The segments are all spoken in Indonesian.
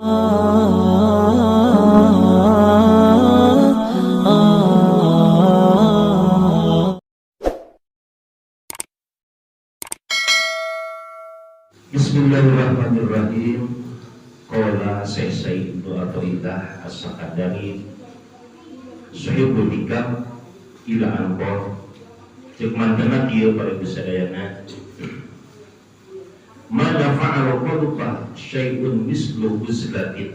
Bismillahirrahmanirrahim. Qala Sayyid Ibnu Athaillah As-Sakandari Sahibul Hikam ila anqor cek mantena kieu para sadayana ma nafa'al qalba syai'un mislu uzlatin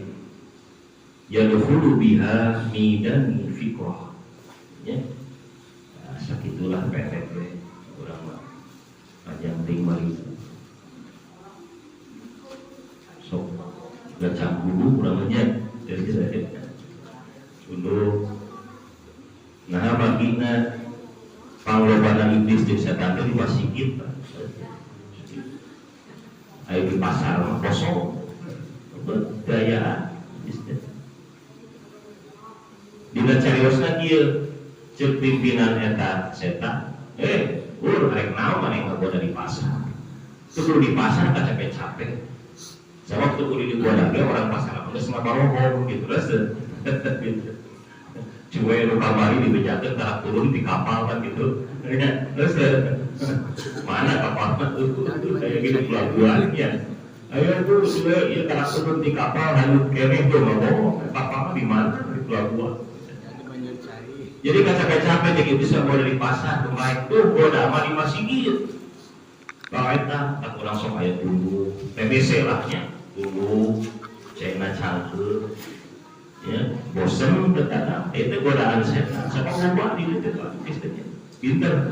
yadkhulu biha midani fiqrah ya. Nah, sakitulah pendek we urang mah panjang ting mari sok gacang bulu kurang aja dari saya dulu nah bagina panglobana iblis jeung setan teh diwasikit ayo di pasar mah kosong gaya dina cariosna kieu ceuk pimpinan eta setan rek naon maneh ngagoda di pasar teu di pasar capek-capek sama waktu kudu digoda ge orang pasar geus ngabarohong gitu gitu. Cuma yang kamari dibejakeun tarak turun di kapal kan gitu. Terus mana kapalnya kayak gitu pelabuhan ya. Ayo tuh sudah ya tarak turun di kapal hanyut kene tuh ngomong kapalnya di mana di pelabuhan. Jadi capek-capek jadi bisa goda di pasar tuh naik tuh goda mah di masjid. Bang eta tak langsung aya tunggu TBC lahnya. Tunggu cengna cangkeun ya bosen tetap itu godaan setan siapa ngubah di itu Pak istrinya pinter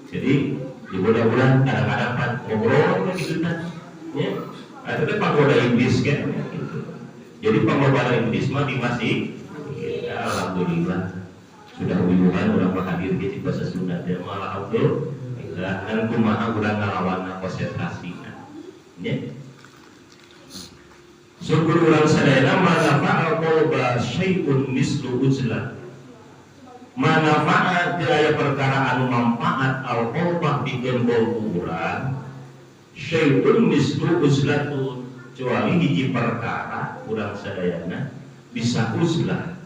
jadi di bulan-bulan kadang-kadang kan ngobrol gitu kan ya itu kan penggoda iblis kan gitu. Jadi penggoda iblis mah di masjid ya, alhamdulillah sudah hubungan orang hadir di bahasa Sunda dan malah alhamdulillah dan kumaha urang ngalawan konsentrasi ya. Syukur urang sadayana manfaat qalba syai'un mislu uzlah. Manfaat daya perkara anu manfaat al qalba bikin qalbu urang syai'un mislu uzlatun kecuali hiji perkara urang sadayana bisa uzlah.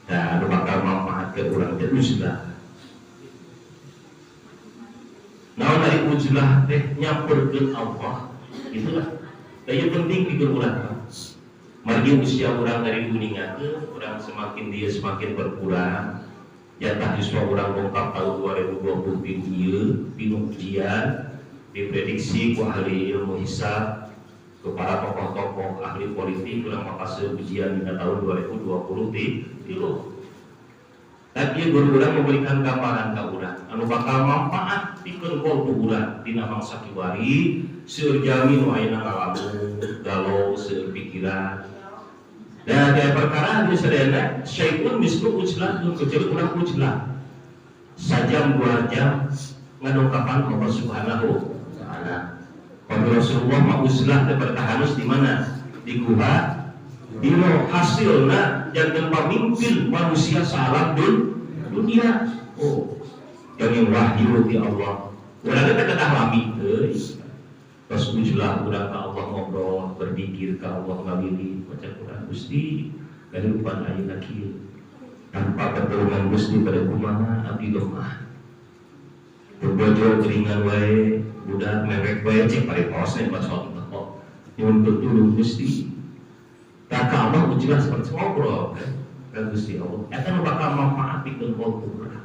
Nah, anu bakal manfaat ke urang teh uzlah. Naon dari uzlah teh nyamperkeun Allah itulah. Daya penting pikir ulang. Margi usia orang dari dunia ke orang semakin dia semakin berkurang. Jatah siswa orang bongkar tahun 2020 pinu ujian diprediksi ku ahli ilmu hisab kepada tokoh-tokoh ahli politik orang makasih ujian di tahun 2020 di lo. Tapi guru urang memberikan gambaran ke urang anu bakal manfaat pikeun qalbu urang dina mangsa kiwari seueur jami nu ayeuna ngalamun galau seueur pikiran. Da daya perkara di sadayana syai'un mislu uzlah nu kecuali urang uzlah. Sajam 2 jam ngadongkapan Allah Subhanahu wa taala. Kalau Rasulullah mah uzlah teh bertahanus di mana? Di guha dino hasilna jangan pemimpin manusia salam dunia. Oh, yang wahyu di Allah. Urang teh kedah lami euy. Pas ujlah urang ka Allah ngobrol, berzikir ka Allah ngawili, baca Quran Gusti, kehidupan ayeuna kieu. Tanpa pertolongan Gusti pada kumaha abdi lemah. Berbojo keringan wae, budak mewek wae cek paripos nya pas waktu kok. Nyuwun tulung Gusti. Tak Allah ujilah seperti ngobrol kan Gusti Allah. Eta nu bakal manfaat pikeun qalbu urang.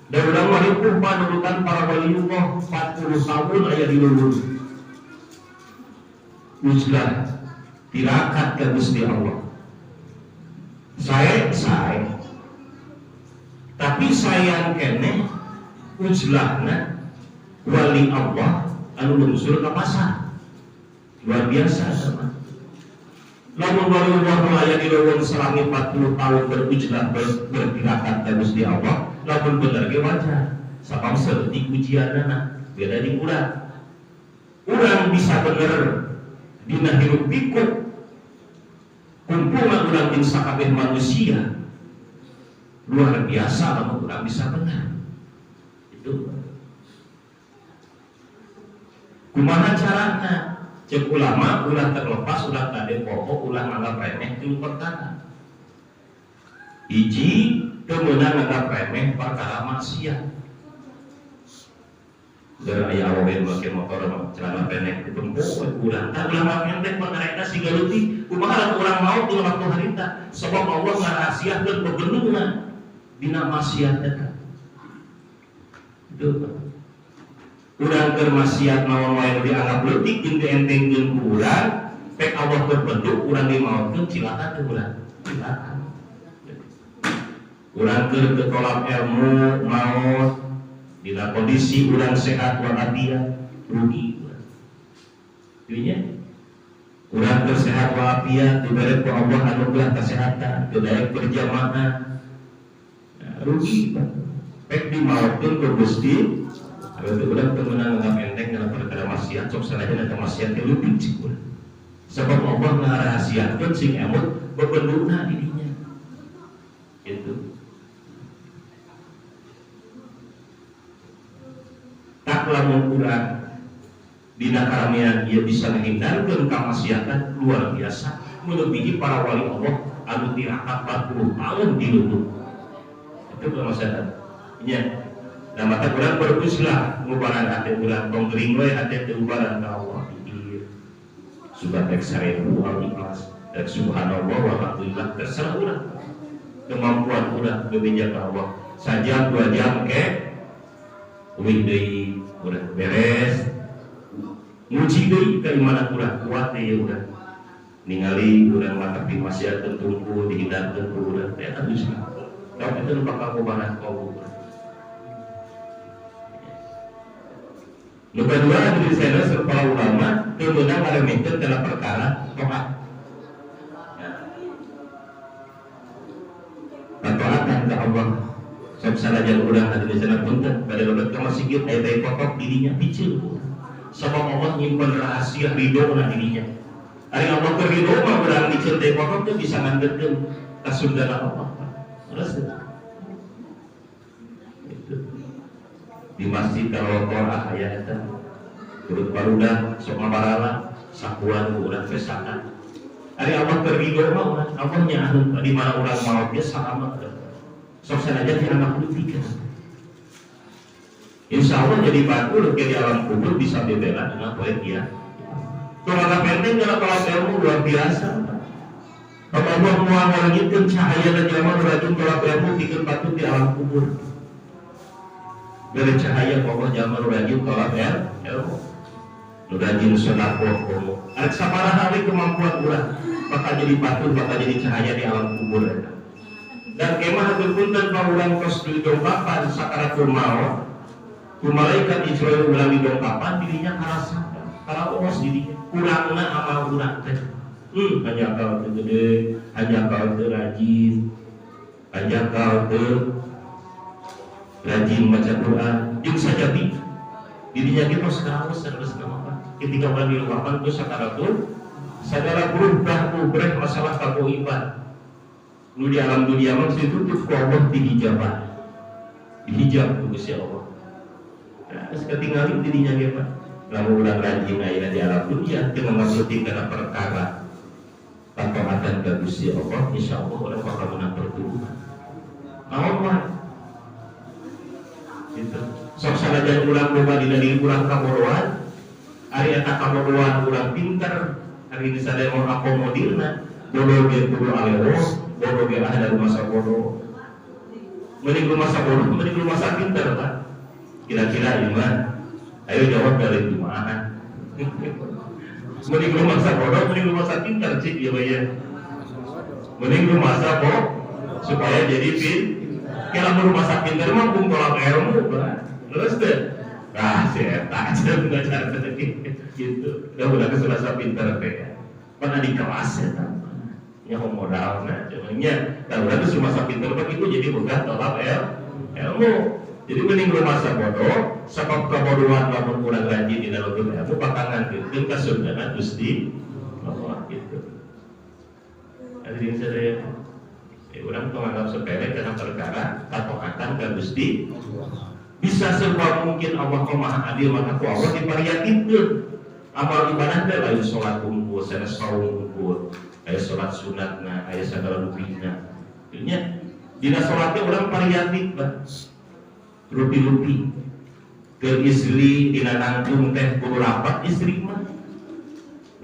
Dan urang walipuh panurutan para waliullah 40 tahun aya di lulun. Uzlah tirakat ke Gusti Allah. Saya tapi sayang kene uzlahna wali Allah anu lungsul ke pasar luar biasa sama. Lamun waliullah aya di leuweung selami 40 tahun berujlah bertirakat ka Gusti Allah, lamun bener ge wajar. Sabab seeutik ujianana beda di urang. Urang bisa bener dina hirup pikuk kumpulan urang jeung sakabeh manusia luar biasa lamun urang bisa bener. Itu Kumaha carana? Cek ulama ulah terlepas ulah kade pokok ulah nganggap remeh itu perkara. Hiji kemenang nganggap remeh perkara maksiat. Gara aya awewe make motor celana pendek ditempuh ulah. Tah ulah pendek perkara si galeutik kumaha urang mau di waktu harita sebab Allah ngarahasiakeun bebenungna dina maksiat eta. Itu urang keur maksiat naon wae dianggap leutik jeung dientengkeun ku urang, pek Allah keur bentuk urang dimaotkeun cilaka teh urang. Cilaka. Urang keur ketolak ilmu maot dina kondisi urang sehat walafiat rugi urang. Dinya urang keur sehat walafiat dibere ku Allah anugerah kesehatan, kedaek berjamaah. Rugi pek dimaotkeun ku Gusti. Kalau udah temenang nggak pendek dalam perkara maksiat, sok sanajan ada maksiat yang lebih cikul. Sebab Allah ngarahasiakeun sing emut bebenduna dirinya. Itu. Tak lamun urang dina karamian dia bisa menghindarkeun kamaksiatan luar biasa, melebihi para wali Allah anu tirakat 40 tahun di leuweung. Itu kemaksiatan. Nya nah mata kurang beruslah ngubaran hati kurang tongkering we hati ubaran ka Allah pikir sudah tek 1000 al-ikhlas dan subhanallah walhamdulillah terserah urang kemampuan urang bebeja ka Allah sajam 2 jam ke uing deui urang beres muji deui ka iman urang kuat deui urang ningali urang matapi maksiat tertumpu dihindarkeun ku urang eta usah kalau itu bakal ngubaran ka Allah. Nomor 2 dari saya serta ulama kemudian meremehkan dalam perkara toat. Taatan ke Allah. Sabsanajan urang ada di sana punten pada lebat ka masjid aya pokok dirinya picil. Sebab Allah nyimpen rahasia ridho na dirinya. Ari Allah keur ridho mah urang dicil teh pokok teh bisa ngandeukeun kasundana Allah. Terus di masjid kalau Qur'an aya eta turut barudak sok mabarala sakuan urang pesakan ari Allah keur ridho mah Allah nya anu di mana urang maot ge salamet sok sanajan dianggap leutik insyaallah jadi batur ke di alam kubur bisa bebela dengan poin dia kalau penting kalau ilmu luar biasa kalau Allah mau ngalangitkeun cahaya dan jaman rajin kalau ilmu bikin batur di alam kubur dari cahaya pokok zaman rajin tolak ilmu rajin sedekah komo ada sabaraha we kemampuan urang bakal jadi batur bakal jadi cahaya di alam kubur dan kemah berpunten ka urang tos didongkapan sakaratul maut ku malaikat Israil urang didongkapan dirinya karasa karaos dirinya urangna amal urang teh hanya kau teu gede hanya kau teu rajin hanya kau teu rajin baca Quran, jeung sajati dirinya ge tos kaos terus nama ketika urang dilupakan ku sakaratul sagala berubah ubreh masalah kagoiban nu di alam dunia mah ditutup ku Allah dihijab ku Gusti Allah. Nah, ketinggalan dirinya ge mah lamun urang rajin aya di alam dunia teu ngamaksudkeun kana perkara taatan ka Gusti Allah insyaallah urang bakal menang perturunan. Naon mah gitu. Sok sanajan urang boga dina diri urang kabodohan, ari eta kabodohan urang pinter, ari disadaya mau akomodirna, bodoh ge kudu aleros, bodoh ge ada masa bodoh. Mending masa bodoh, mending masa pinter kan? Kira-kira iman. Ayo jawab dari kumaha. Mending masa bodoh, mending masa pinter sih ya ya. Mending masa bodoh supaya jadi kira rumah sakit dari mah pun tolak ilmu terus deh si eta aja nggak cara gitu udah keselasa pinter teh pernah di kelas ya nyaho modal nah cumannya udah rumah sakit pinter begitu jadi bukan tolak ilmu jadi mending rumah bodoh sebab kebodohan lamun kurang rajin di dalam ilmu bakal ngantikeun ka surgana Gusti Allah gitu. Hadirin sekalian urang tuh anggap sepele karena perkara taatan ka Gusti Bisa serba mungkin Allah maha adil, maka ku Allah dipariatikeun amal ibadah teh lain salat unggul, sanes saum unggul, aya salat sunatna, aya sagala rukina. Nya dina salat teh urang variatif bah. Rupi-rupi. Keur istri dina nangtung teh kudu rapat istri mah.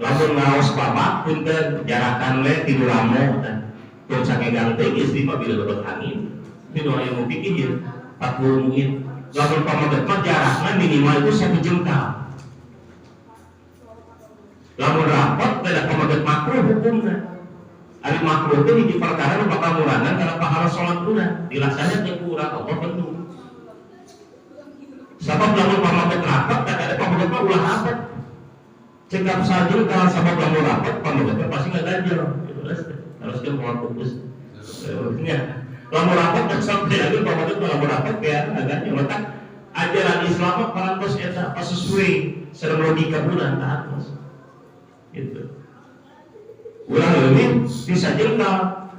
Lamun ngaos bapak punten jarakan we tilu lamo teh. Tong sange ganteng istri mah bila lebet angin. Dinu aya nu pikir 40 menit. Lamun pamaget mah jarakna minimal itu 1 jengkal. Lamun rapat beda pamaget makruh hukumna. Ari makruh teh hiji perkara nu bakal ngurangan kana pahala salat urang. Dilaksanakeun teh ku urang Allah betul. Sabab lamun pamaget rapat tak ada pamaget mah ulah rapat. Cekap saja kalau sabab lamun rapat pamaget mah pasti ngaganjel. Harus kan mau fokus. Ya. Lamun rapat tak sampai lagi pamaget mah lamun rapat ya ngaganjel. Maka ajaran Islam mah parantos eta pas sesuai sareng logika bulan taat. Gitu. Urang leuwih bisa jengkal.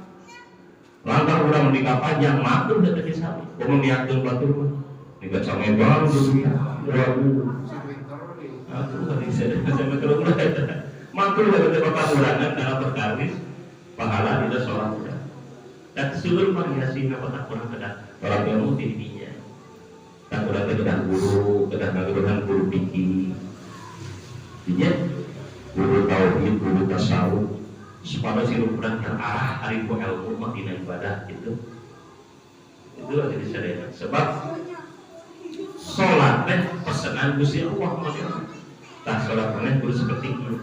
Lantar urang menikah panjang makruh da teh sami. Komo niatkeun batur mah. Nika sange bang dunia. Aku tadi saya sama terus makruh da teh pakurangan kana perkawis pahala dina salat. Dan seluruh variasi apa tak kurang kedah kalau ilmu tingginya. Tak kurang kedah guru, kedah ngaguruhan guru fikih. Dinya guru tauhid, guru tasawuf supaya si ukuran terarah hari ku ilmu mah dina ibadah gitu. Itu ada di sana. Sebab salat teh pesanan Gusti Allah mah. Tah salat maneh kudu seperti itu.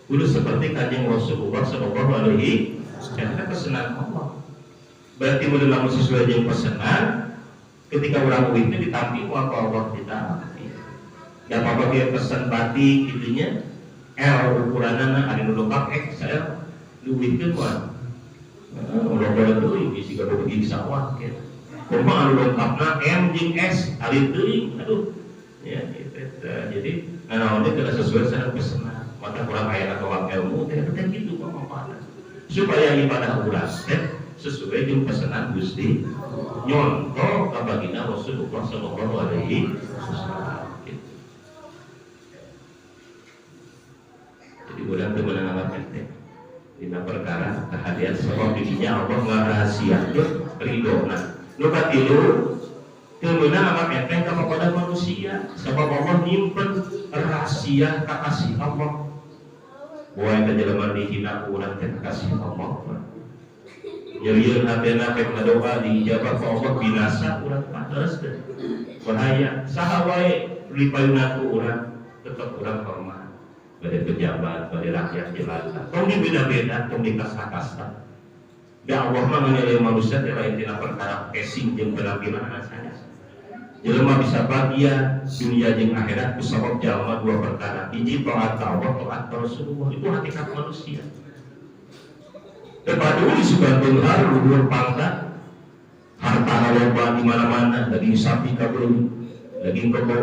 Kudu seperti Kanjeng Rasulullah sallallahu alaihi wasallam pesanan Allah. Berarti mun lamun sesuai jeung pesanan ketika urang uih teh ditampi ku Allah ditaati. Da apa-apa dia pesan batik gitunya L ukuranana ari nu lengkap XL diuihkeun mah. Ulah-ulah teuing bisi ka beuki sawah kieu. Kumaha anu lengkapna M jeung S ari teuing. Aduh. Ya gitu. Jadi naon teh tidak sesuai sareng pesanan. Maka kurang aya kawal ilmu teh gitu pamaparan. Supaya ibadah urang teh sesuai jeung pesanan Gusti. Nyontoh ka bagina Rasulullah sallallahu alaihi wasallam. Jadi urang teu meunang ngapain teh. Dina perkara kehadiran sebab dirinya Allah ngarahasiakeun ridona. Nu katilu teu meunang ngapain teh kepada manusia sebab Allah nyimpen rahasia kakasih Allah. Boy teh jelema dihina urang teh kakasih Allah. Nyeuyeun hatena pek ngadoa diijabah ku Allah binasa urang pantes teh. Bahaya saha wae ripayuna ku urang tetep urang hormat. Pada pejabat, pada rakyat jelata. Tong di beda-beda, tong di kasta-kasta. Da Allah mah menilai manusia teh lain tina perkara casing jeung penampilan sanes. Jelema bisa bahagia dunia jeung akhirat ku sabab jalma dua perkara. Hiji taat Allah, taat Rasulullah. Itu hakikat manusia. Tepadu disugantung luhur pangkat. Harta loba di mana-mana, daging sapi kabeuleum, daging kebo,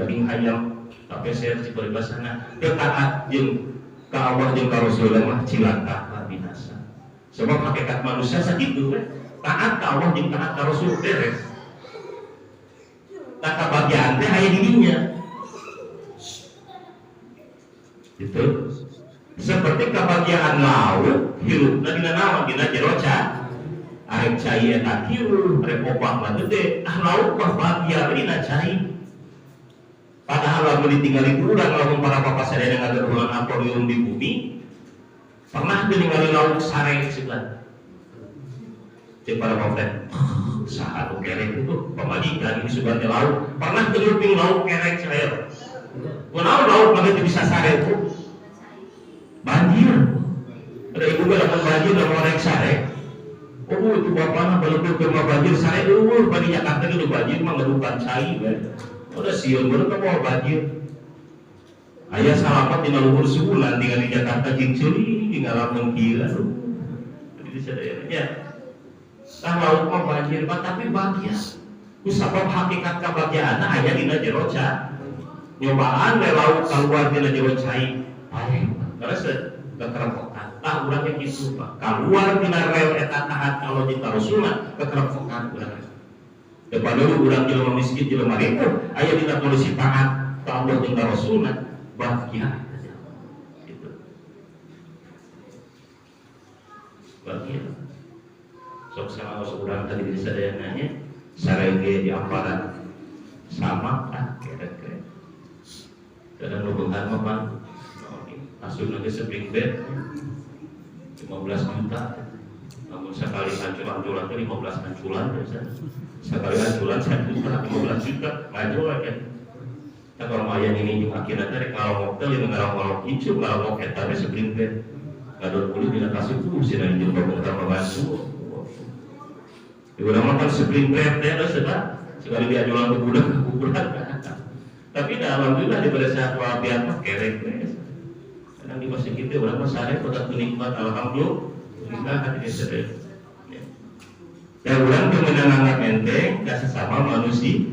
daging ayam. Tapi saya si peribasana ketaat jeung ka Allah jeung ka Rasulullah mah cilaka binasa. Sebab hakikat manusia sakitu we. Taat ka Allah jeung taat ka Rasul beres. Tak kebahagiaan teh aya di dinya. Gitu. Seperti kebahagiaan laut hirupna dina naon dina jero ca. Arek cai eta hirup, arek obah mah gede. Laut mah bahagia dina cai. Padahal lamun ditinggali urang lamun para papa sadaya ngageruhan akuarium di bumi pernah ditinggali laut sare sebelah cek para papa saha nu kerek itu pamajikan di subante laut pernah geluping laut kerek saya kunaon laut mah teu bisa sare itu banjir ada ibu lamun banjir lamun rek sare itu bapana baleupeuh keur mah banjir sare eueuh di Jakarta ge banjir mah ngadukan cai we. Udah siun bener kamu banjir. Ayah salapat di luhur sebulan tinggal di Jakarta cincuri di ngalamun gila. Jadi sadayanya. Tah laut mah banjir, tapi bahagia. Ku sabab hakikat kebahagiaan aya dina jero ca. Nyobaan we laut keluar dina jero cai. Paeh, terus kekerepokan. Tah urang ge kitu, Pak. Keluar dina rel eta taat kalau di Rasulullah kekerepokan urang. Depan dulu urang jelema miskin jelema ribu aya dina kondisi taat ka Allah jeung ka Rasulna bahagia gitu. Bahagia sok sama urang tadi di sadayananya sarege di amparan sama kan kira-kira dan lubungan mah asup nanti spring bed 15 juta namun sekali hancuran itu 15 hancuran biasa sekali hancuran 1 juta 15 juta ngajual kan nah kalau ayam ini juga akhirnya dari kalau motel yang ngarang hijau kalau mau kita spring bed ngadon kulit di atas itu sih dari jumlah pengutar membantu di orang makan spring bed ya sudah sekali dia jualan ke budak tapi alhamdulillah daripada sehat walafiat mah kerek kadang di masjid kita orang mah sare pada nikmat alhamdulillah hati sedih dan orang kemenangan enteng dan sesama manusia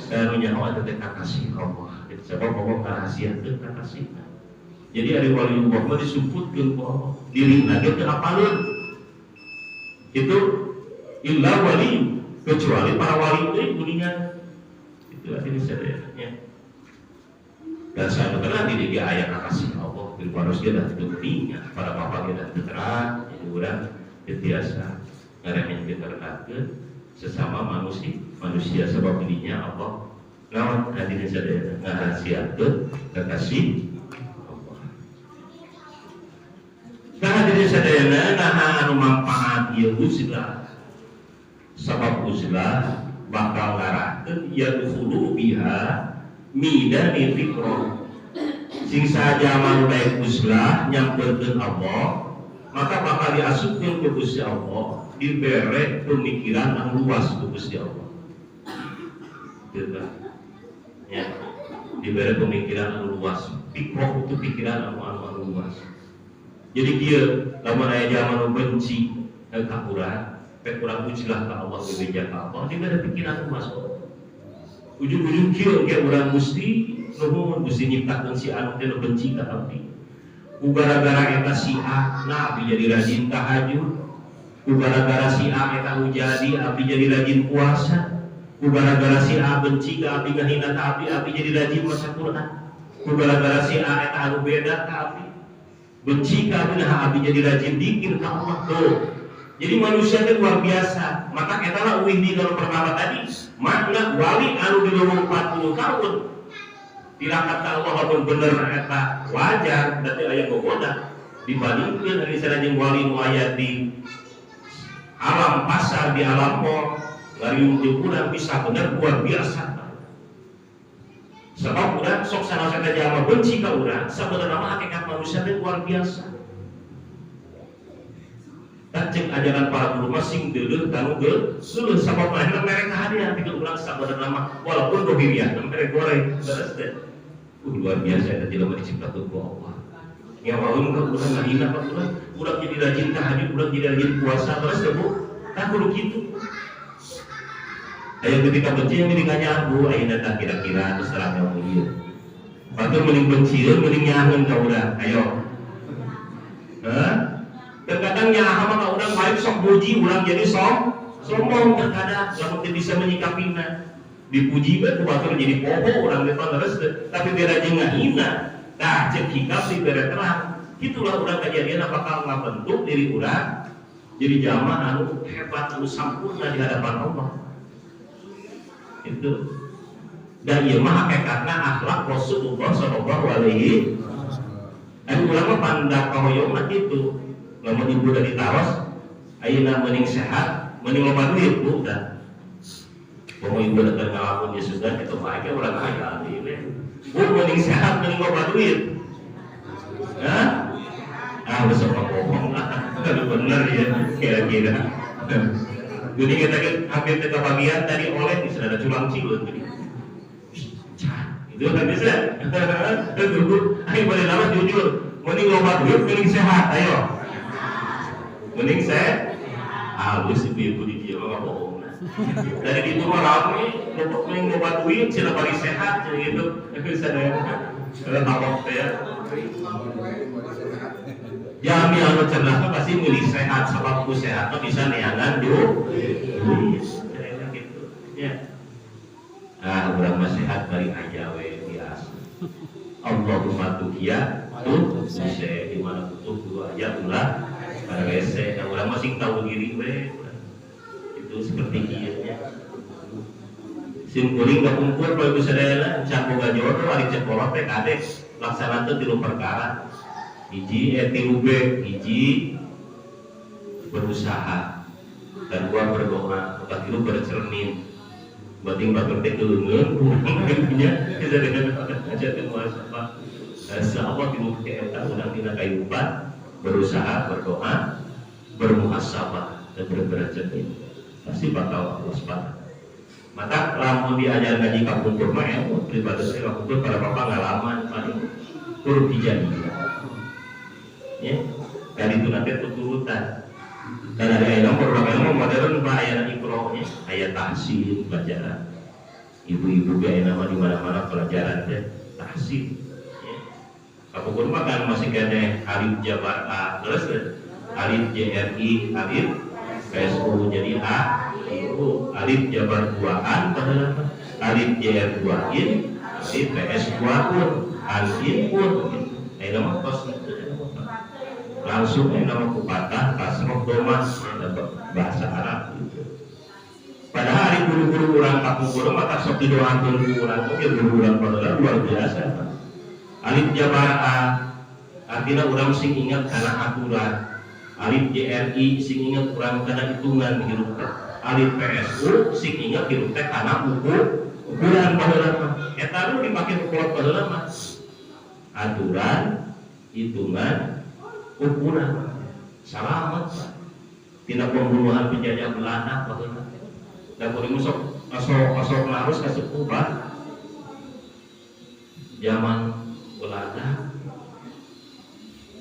dan nyawa teh kasih Allah sebab Allah rahasia teh kasih jadi ada wali Allah mah disumputkeun ku Allah diri lagi teu apaleun itu illa wali kecuali para wali itu kuningan itu artinya sadayana dan saya betul di dia ayat kasih Allah di paros dia dah pentingnya para bapak dia dah terang jadi orang biasa ngaremin kita sesama manusia sebab dirinya Allah nawan hadirin sadayana ngahasiakeun kekasih Allah. Nah hadirin sadayana naha anu manfaat ieu uzlah sabab uzlah bakal ngarahkeun yadkhulu biha midani fikroh sing saja mau baik uzlah nyampeurkeun Allah maka bakal diasupkeun ke Gusti Allah dibere pemikiran anu luas ke Gusti Allah gitu ya dibere pemikiran anu luas fikroh itu pikiran anu luas jadi dia lamun aya zaman benci ka urang pek urang uzlah ka Allah bebeja ka Allah dibere pikiran luas ujung-ujung kieu ge urang Gusti nuhun Gusti nyiptakeun si anu teh benci ka abdi. Ku gara-gara eta si A na abdi jadi rajin tahajud. Ku gara-gara si A eta jadi abdi jadi rajin puasa. Ku gara-gara si A benci ka abdi ngahina ka abdi jadi rajin maca Quran. Ku gara-gara si A eta anu beda ka abdi benci ka abdi nah abdi jadi rajin zikir ka Allah tuh. Jadi manusia itu luar biasa. Maka kita lah uih di dalam pertama tadi makna wali anu di umur 40 tahun tidak kata Allah walaupun bener eta wajar berarti aya gogoda dibandingkan dari sareng wali nu aya di alam pasar di alam mall ngariung jeung urang bisa bener luar biasa. Sebab urang sok sanosa teh jalma benci ka urang sabenerna mah hakikat manusia itu luar biasa. Dan cek ajaran para guru masing deuleut kanu geus sabab lahirna mereka hadiah pikeun urang sabenerna mah walaupun dohiriah mereka goreng terus teh luar biasa eta jelema diciptakeun ku Allah ya wae ka urang ngahina ka urang jadi rajin tahajud urang jadi rajin puasa terus teh Bu kan kudu kitu aya ketika benci yang dikanya Bu ayeuna tah kira-kira terus terang yang ieu batur mending benci mending nyaheun ka urang ayo terkadang nyaha mah urang baik sok puji urang jadi sombong terkadang lamun teu bisa menyikapinya dipuji bae batur jadi poho urang depan terus tapi dia rajin ngahina tah cek hikap di bere terang itulah urang kejadian bakal ngabentuk diri urang jadi jalma anu hebat anu sampurna di hadapan Allah itu dan ieu mah hakikatna akhlak Rasulullah sallallahu alaihi wasallam urang mah pandak kahoyong mah kitu lamun ibu udah ditaros ayeuna mending sehat mending loba duit Bu udah pokoknya ibu udah ngalamun ya sudah itu baiknya orang kaya ini Bu mending sehat mending loba duit besok ngomong kalau bener ya kira-kira jadi kita hampir ke bagian tadi oleh di sana ada culang cilut jadi itu kan bisa ayo boleh lama jujur mending loba duit mending sehat ayo mending saya halus ibu-ibu di dia mah bohong dari itu mah rame untuk mending ngobat duit sila bari sehat gitu sadaya kalau tabok teh jami anu cerdas pasti milih sehat sebab ku sehat bisa neangan duit gitu ya urang nasihat dari aja we biasa. Allahumma tukia tuh di mana butuh dua aja ulah para wese dan urang masing tahu diri we. Itu seperti kieunya. Sim kuring kumpul Bapak Ibu Saudara, can boga jodoh ari sekolah teh kade laksana teh 3 perkara. Hiji tilu B, hiji berusaha dan 2 berdoa, 3 bercermin. Bating batur teh keungeun punya kita dengan aja teh muasabah. Insyaallah tilu ke eta urang dina kayuban, berusaha, berdoa, bermuhasabah dan bercermin. Pasti bakal Allah Subhanahu. Maka lamun diajar ngaji kapungkur mah ya, pribadi saya kapungkur para bapak ngalaman paling huruf hijaiyah. Ya, dari itu nanti tuturutan. Dan ada yang nomor modern pak ayat ikrohnya, ayat tahsin pelajaran. Ibu-ibu gaya nama di mana-mana pelajaran teh tahsin. Ya. Kapungkur mah kan masih kene alif jabar a terus alif JRI alif PSU jadi A. Itu alif jabar 2an padahal alif jr 2in alif ps 2un alif pun ini nama kos langsung ini nama kupatah kasroh domas bahasa Arab gitu. Pada hari guru-guru orang kapungkur maka sok didoakeun ku urang oge guru urang padahal luar biasa alif jabar A artinya orang sing ingat karena aturan alif JRI sing ingat urang karena hitungan hirup alif PSU sing ingat hirup teh kana ukuran baheula mah eta nu dipake ukur baheula mah aturan hitungan ukuran salamet tina pembunuhan penjajah Belanda baheula da kuring sok asok larus ka sepuh zaman Belanda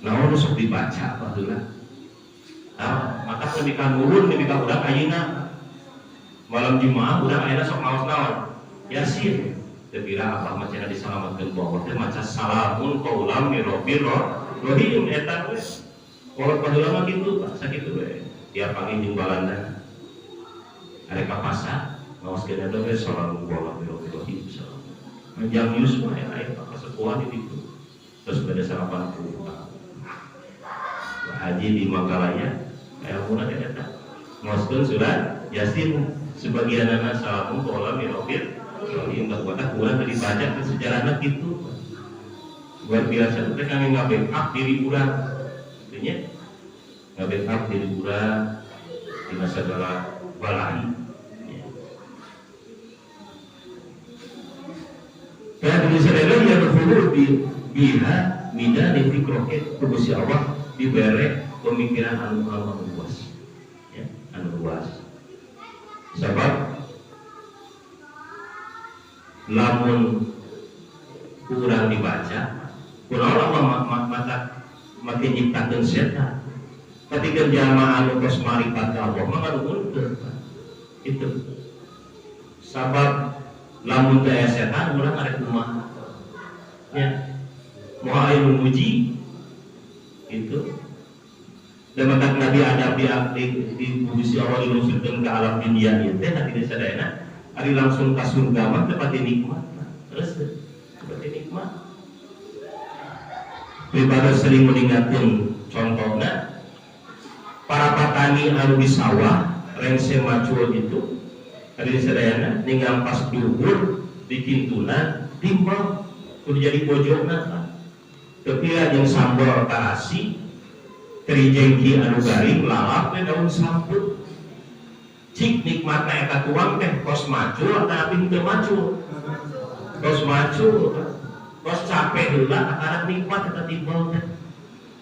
naon sok dibaca baheula maka ketika nurun ketika urang ayeuna malam Jumat urang ayeuna sok maos naon Yasin teu kira apa macana disalamatkeun ku Allah teh maca salamun qaulam min rabbir rahim eta we kolot baheula mah kitu sakitu we tiap pagi jeung balanda are ka pasar maoskeun eta we salamun qaulam min rabbir rahim jam yus mah aya ka sekolah di ditu terus beda sarapan ku haji di Magalaya aya muna eta maoskeun surat Yasin sebagian anak salamun qaulam min rabbir rahim bahwa kurang dari baca ke sejarahna gitu luar biasa teh kami ngabackup diri urang artinya ngabackup diri urang di segala balai karena di sana ya berfuru biha midani fikrohnya Gusti Allah diberi pemikiran anu luas ya anu luas sebab lamun kurang dibaca kurang lama mata makin nyiptakeun setan ketika jamaah anu tos marifat ka Allah mah ngadukeun itu sabab lamun teh setan urang arek kumaha ya moal ilmu muji itu dan maka Nabi ada di Gusti Allah dilusurkeun ka alam dunia ieu teh hati sadayana ari langsung ka surga mah tempat nikmat terus tempat nikmat pribadi sering meninggalkan contohnya para petani anu di sawah rengse macul itu ari sadayana ninggal pas duhur di kintuna timbang kudu jadi pojokna tapi jeung sambal tarasi teri jengki anu garing lalap we daun samput cik nikmatna eta tuang teh kos macul tapi teu macul kos macul kos capek heula karena nikmat eta timbal teh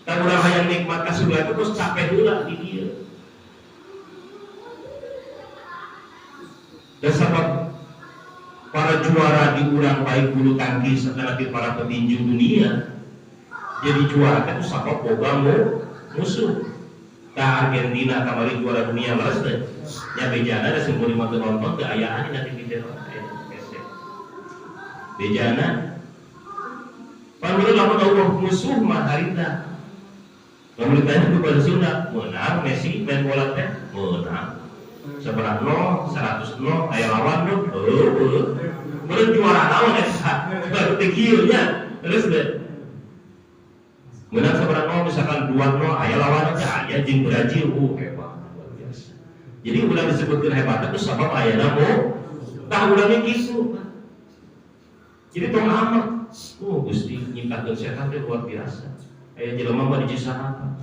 da urang hayang nikmat ka surga teh kos capek heula di dieu dan sabab para juara di urang baik bulu tangkis setelah para petinju dunia jadi juara teh sabab boga musuh ka Argentina kamari juara dunia leres teh nya bejana da sing kuring mah nonton teu ayaan nanti video bejana pamila lamun Allah musuh mah harita lamun ditanya ku pada sunat menang Messi main bola teh menang seberang 0 100 aya lawan Kemudian juara naon eta baru tegieunya terus deh menang seberapa misalkan 2-0 aya lawan aja aya jeung Brazil hebat luar biasa. Jadi ulah disebutkeun hebat itu sabab aya namo tah urang kitu. Jadi tong amat Gusti nyiptakeun setan teh luar biasa. Aya jelema mah dicisana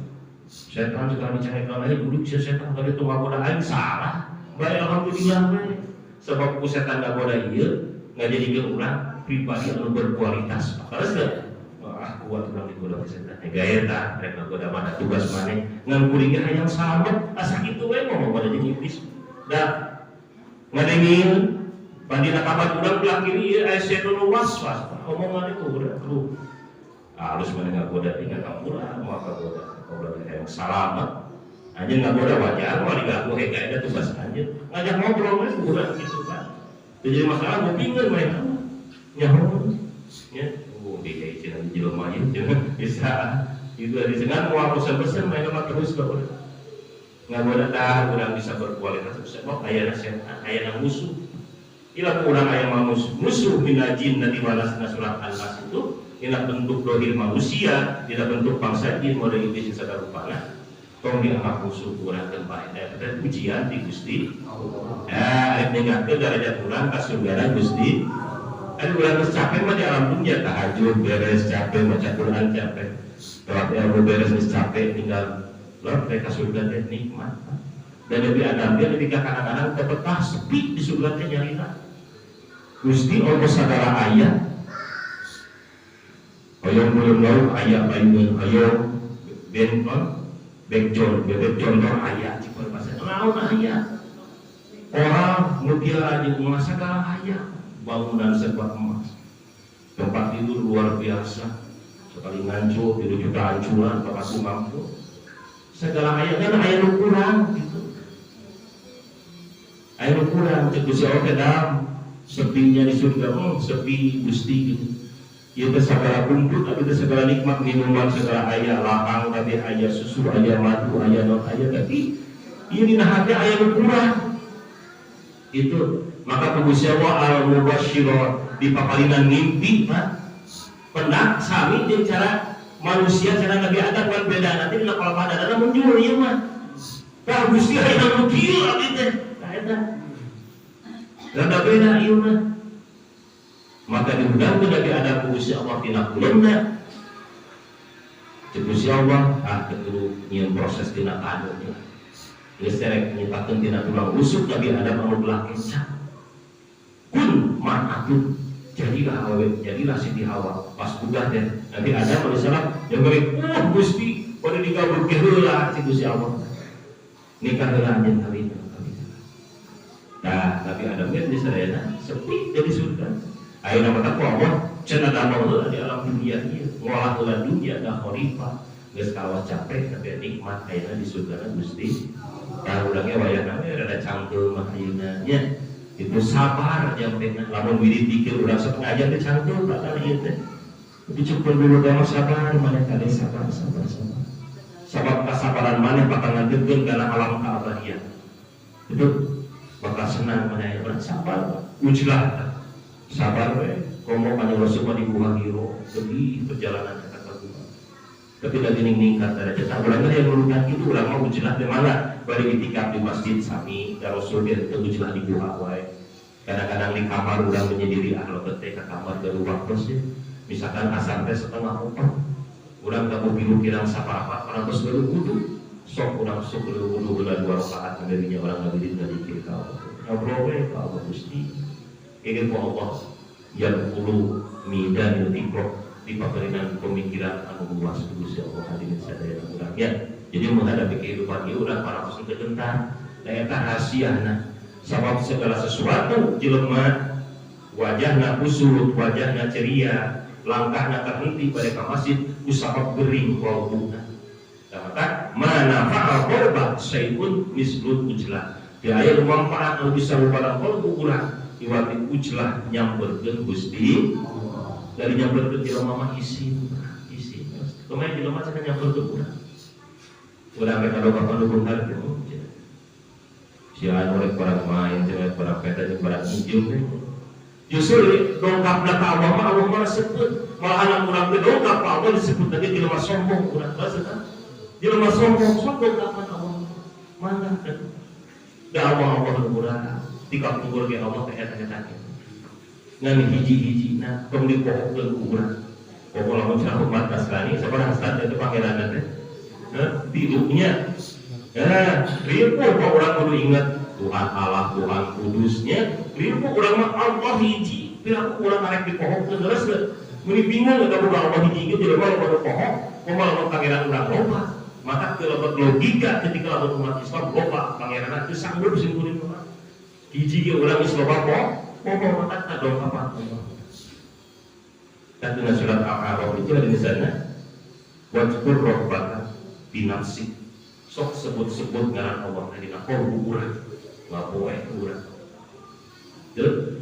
setan sekali cahekan aja duduk si setan tadi tuh ngagoda aing salah bae alhamdulillah we sebab ku setan ngagoda ieu ngajadikeun urang pribadi anu berkualitas terus teh kuat urang digoda ku setan gaya tah rek ngagoda mana tugas maneh ngan kuring hayang salamet asa kitu we ngomong pada jeung iblis da ngadengin bandina kabar urang belah kiri ieu aya setan waswas omongan itu urang lu harus mana ngagoda tinggal urang moal kagoda yang salamat aja nggak boleh wajar mau diganggu kayak ada tugas aja ngajak ngobrol mas bukan gitu kan jadi masalah gue pingin main nyaho ya di kayak cina di jelema bisa itu dari senang mau pesan main sama terus nggak boleh dah kurang bisa berkualitas sebab ayana setan ayana musuh ilah kurang ayam musuh minajin nanti balas surat Al-Nas itu tidak bentuk dohir manusia, tidak bentuk bangsa jin model iblis segala rupanya. Tong dianggap musuh kurang tempat dan ujian di Gusti. Dengarkan derajat kurang kasurgaran Gusti. Ada kurang capek mah di alam dunia tahajud beres capek baca Quran capek. Kalau ilmu beres capek tinggal lor kasurga dan nikmat. Dan lebih ada dia ketika kadang-kadang terpetah sepi di surga teh nyarina. Gusti Allah sadara ayat. Ayo belum tahu ayat lain ayo contoh ayat cipta bahasa naon ayat orang mutiara di rumah segala ayat bangunan serba emas tempat tidur luar biasa sekali ngancur tidur juga hancuran pakai mampu segala ayat kan ayat kurang gitu ayat kurang cek siapa kedam sepinya di surga sepi Gusti gitu. Ia segala kumpul, tapi segala nikmat minuman, segala ayah lahang, tapi ayah susu, ayah madu, ayah non ayah, tapi ini nahannya ayah kurang. Itu maka pengusyawa al-mubashirah di papalinan mimpi, pendak sami jeung cara manusia cara Nabi Adam kan beda nanti dina kalau pada ada muncul ieu mah. Tah Gusti aya nu kieu abdi teh. Tah eta. Rada beda ieu mah. Maka diundang Nabi Adam Gusti Allah tina kulunna Gusti Allah kedua nyian proses tina taneunya geus terek nyiptakeun tina tulang rusuk Nabi Adam anu belah kencang kun ma'atun jadilah Siti Hawa pas budak teh Nabi Adam alaihissalam yang ngeureuk Gusti pada digabungkeun heula ti Gusti Allah nikah heula anjeun kawin nah Nabi Adam geus disadayana sepi dari surga ayo nama takwa Allah cenah damel di alam dunia ieu ngolah heula dunia da khalifah geus kawas capek tapi nikmat ayeuna di surga Gusti da urang ge wayahna we rada cangkeul mah ayeuna nya itu sabar jampena lamun wirid dikir urang setengah jam teh cangkeul padahal ieu teh dicukup dulu teh sabar maneh kade sabar sabab kasabaran maneh bakal nganteukeun kana alam keabadian itu bakal senang maneh sabar ujlah sabar we komo kana Rasul di buah hiro lebih perjalanan ke Tuhan tapi lagi ningkat derajat urang yang nulukan itu urang mau ujlah di mana bari itikaf di masjid sami ka Rasul dia teu ujlah di buah wae kadang-kadang di kamar urang menyendiri ahlo teh ka kamar baru waktu misalkan asar teh setengah 4 urang kamu biru kirang saparapat orang terus baru wudu sok urang sok wudu heula 2 rakaat ngadinya urang ngabidin ka dikir ka Allah ngobrol we ka Allah Gusti ini Allah yang perlu midan tikro di pemberian pemikiran anu luas Gusti Allah hadirin sadaya urang ya jadi menghadapi kehidupan ieu urang parantos teu gentar da eta rahasiana sabab segala sesuatu jelema wajahna kusut wajahna ceria langkahna terhenti pada ka masjid kusabab gering qalbuna maka mana fa'al qalba syai'un mislul ujlah di aya manfaat anu bisa ruparan qalbu urang iwati ujlah nyamperkeun Gusti dari nyamperkeun jelema mah isi kumaha jelema cenah nyamperkeun urang rek kadoa dukung hareup si anu rek barang main cenah barang peta jeung barang injil Justru dongkapna ka Allah mah Allah malah sebut, malah anak urang teh dongkap ka Allah disebut lagi jelema sombong urang bahasa kan. Jelema sombong dongkap ka Allah. Mana kan? Da Allah urang tika kubur ge Allah teh eta-eta. Ngan hiji-hijina tong dipohokeun ku urang. Pokoknya lamun cenah umat kasani sabaraha ustaz teh pangeranna teh. Tilunya. Rieu kok urang kudu ingat Tuhan Allah, Tuhan kudusnya. Ribu urang mah Allah hiji, piraku urang arek dipohokeun terus mun bingung da boga Allah hiji ge jadi mah pada pohon, kumaha pangeran urang loba. Maka kelebet logika ketika lamun umat Islam loba pangeran teu sanggup sing kuring mah. Hiji ge urang geus loba poho maka kadong kapan Allah. Katuna surat Al-A'raf itu ada di sana. Wajkur rabbaka binafsik. Sok sebut-sebut ngaran Allah tadi qalbu urang. Ngapoe urang. Tuh,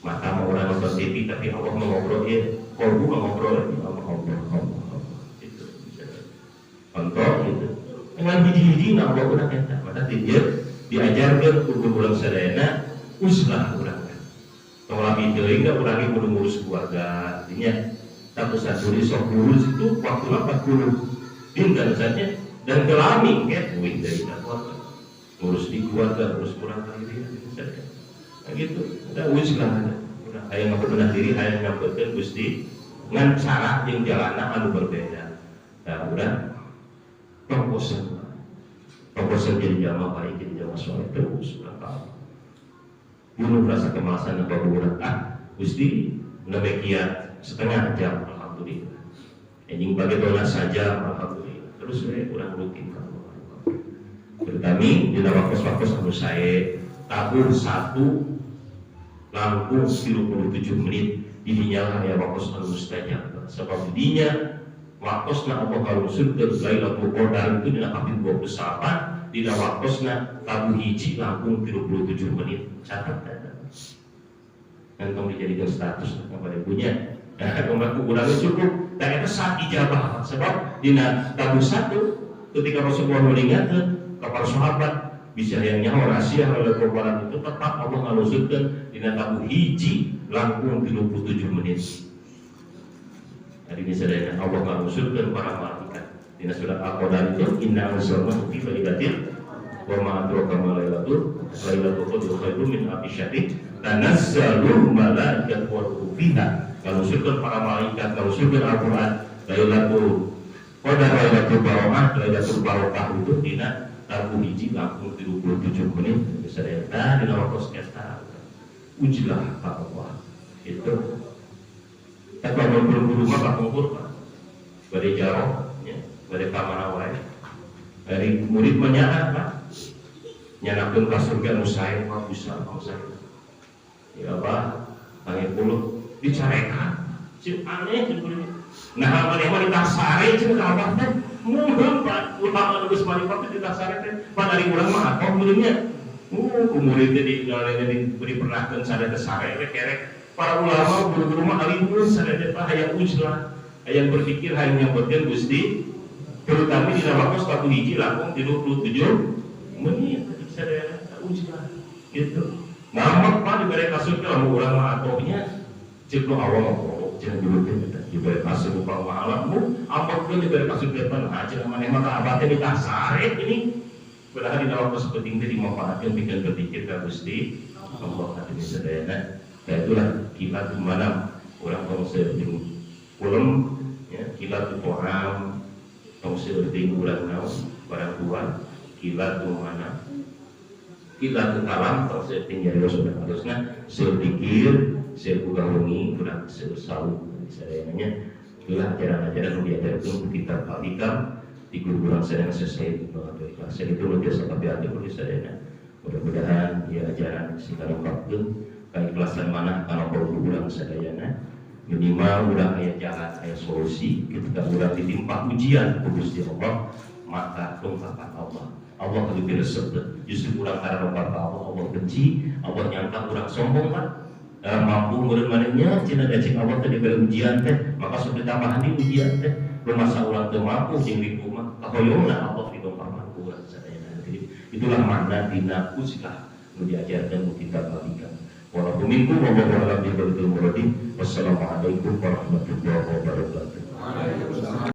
mata mau orang nonton TV tapi Allah mau ngobrol ya, kalbu mau ngobrol ya, Allah itu bisa contoh gitu. Dengan hiji-hiji nak Allah urang eta, maka dia diajarkan kudu urang sadayana uslah urang. Kalau abi deui enggak urang kudu ngurus keluarga, artinya satu saturi sok ngurus itu waktu 40 tinggal saja dan kelami kan, duit dari keluarga, ngurus di keluarga, ngurus urang diri itu saja. Gitu, udah wis lah, udah hayang ngabeunah diri, hayang nyampeutkeun Gusti ngan cara jeung jalanna anu berbeda. Nah, udah proposen jadi jamaah baik jadi jamaah soleh terus udah tahu. Bunuh rasa kemalasan apa urang Gusti nepi kiat setengah jam alhamdulillah. Anjing bagaimana saja alhamdulillah. Terus urang rutin ka Allah. Terutami dina waktu-waktu anu sae tabur 1 langkung 37 menit didinya ya waktu anu mustajab sebab didinya waktusna Allah kalusurkeun Lailatul Qadar itu dina kaping 28 dina waktusna tabuh hiji langkung 37 menit catat dan tong dijadikan status kepada punya kemaku urang cukup dan eta saat ijabah sebab dina tabuh 1 ketika Rasulullah mengingatkeun kepada sahabat bisa yang nyawa rahasia oleh korban itu tetap Allah ngaluskeun dina tabuh hiji langkung 37 menit. Hari ini sadayana Allah ngaluskeun para malaikat. Dina surat Al-Qadar itu inna anzalnahu fi lailatin wa ma adraka ma lailatul qadri khairun min alfi syahr tanazzalul malaikatu wa ruh fiha. Ngaluskeun para malaikat, ngaluskeun Al-Qur'an Lailatul Qadar, Lailatul Barakah itu dina tabuh hiji langkung 37 menit bisa eta dina waktu eta ujilah ka Allah itu tak belum mah kapungkur Pak bade jaro nya bade kamana wae dari murid menyaat Pak nyanakeun ka surga nu sae mah bisa ka sae ya Pak angin puluh dicarekan si aneh jeung nah maneh mah ditasare jeung ka Allah teh muhun Pak, ulama nulis marifat itu ditasare teh padari urang mah apa mulutnya murid teh diberi pernahkeun sadaya sare kerek para ulama guru-guru mah alimun sadaya teh hayang ujlah hayang berpikir hayang nyampeutkeun Gusti terutama di waktu satu hiji langkung 37 menit sadaya ujlah gitu ngamak Pak dibere kasur lamun urang mah atohnya ceuk nu awal mah jangan dulu kita diberi kasih upah malammu apapun diberi kasih depan aja mana maka abadnya ditasare ini padahal di dalam sepenting itu dimanfaatkan bikin berpikir ke Gusti Allah hati sedayana dan itulah kilat di mana orang kongsi pulang ya kilat di poham kongsi di bulan naus barang tua kilat di mana kilat di kalam kongsi tinggal sudah harusnya sedikit saya buka wengi kurang selalu sadayana itulah ajaran-ajaran yang diajarkan kita kalikan di guru-guru saya selesai saya itu luar biasa tapi ada perlu sadayana mudah-mudahan ya ajaran segala waktu keikhlasan mana kalau guru-guru sadayana minimal udah aya jalan aya solusi ketika udah ditimpa ujian Gusti Allah maka dongkapan Allah lebih resep justru kurang karena dongkapan Allah benci Allah nyangka kurang sombong kan mampu murid manehnya cina dacing Allah teh diberi ujian teh maka sudah tambahan di ujian teh bermasa urang teu mampu jeung di rumah kahoyongna Allah didongkapan urang sadayana jadi itulah makna dina usilah nu diajarkan nu kita bagikan Wallahu minkum wallahu a'lam bishawab. Wassalamualaikum warahmatullahi wabarakatuh.